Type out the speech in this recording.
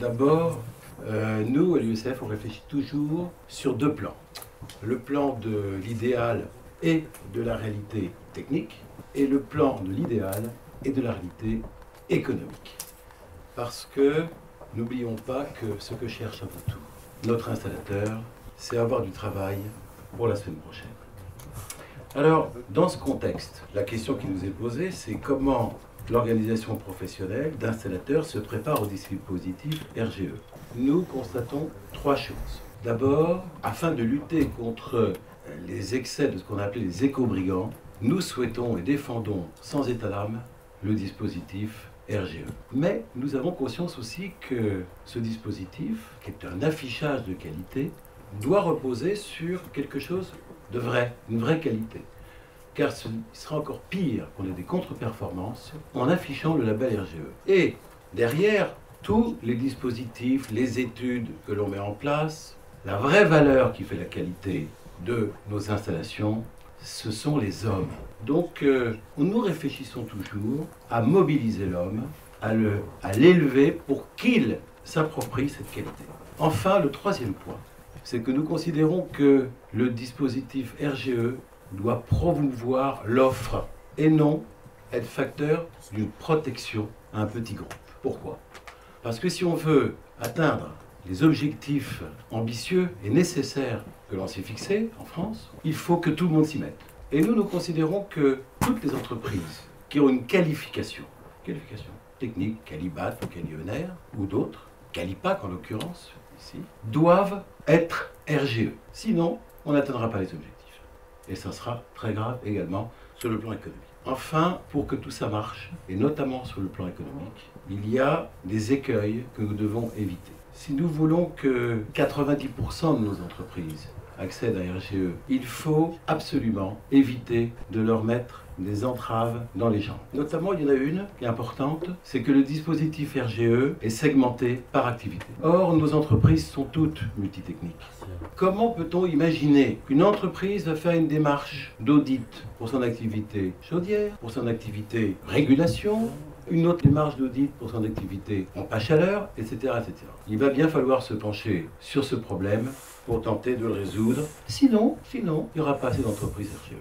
D'abord, nous, à l'USF, on réfléchit toujours sur deux plans. Le plan de l'idéal et de la réalité technique, et le plan de l'idéal et de la réalité économique. Parce que, n'oublions pas que ce que cherche avant tout notre installateur, c'est avoir du travail pour la semaine prochaine. Alors, dans ce contexte, la question qui nous est posée, c'est comment l'organisation professionnelle d'installateurs se prépare au dispositif RGE. Nous constatons trois choses. D'abord, afin de lutter contre les excès de ce qu'on appelait les éco-brigands, nous souhaitons et défendons sans état d'âme le dispositif RGE. Mais nous avons conscience aussi que ce dispositif, qui est un affichage de qualité, doit reposer sur quelque chose de vrai, une vraie qualité. Car ce sera encore pire qu'on ait des contre-performances en affichant le label RGE. Et derrière tous les dispositifs, les études que l'on met en place, la vraie valeur qui fait la qualité de nos installations, ce sont les hommes. Donc nous réfléchissons toujours à mobiliser l'homme, à l'élever pour qu'il s'approprie cette qualité. Enfin, le troisième point, c'est que nous considérons que le dispositif RGE doit promouvoir l'offre et non être facteur d'une protection à un petit groupe. Pourquoi ? Parce que si on veut atteindre les objectifs ambitieux et nécessaires que l'on s'est fixés en France, il faut que tout le monde s'y mette. Et nous considérons que toutes les entreprises qui ont une qualification technique, Qualibat, Qualionaire ou d'autres, Qualipac en l'occurrence, ici, doivent être RGE. Sinon, on n'atteindra pas les objectifs. Et ça sera très grave également sur le plan économique. Enfin, pour que tout ça marche, et notamment sur le plan économique, il y a des écueils que nous devons éviter. Si nous voulons que 90% de nos entreprises accèdent à RGE, il faut absolument éviter de leur mettre des entraves dans les jambes. Notamment, il y en a une qui est importante, c'est que le dispositif RGE est segmenté par activité. Or, nos entreprises sont toutes multitechniques. Comment peut-on imaginer qu'une entreprise va faire une démarche d'audit pour son activité chaudière, pour son activité régulation, une autre démarche d'audit pour son activité pompe à chaleur, etc., etc. Il va bien falloir se pencher sur ce problème pour tenter de le résoudre. Sinon, il n'y aura pas assez d'entreprises RGE.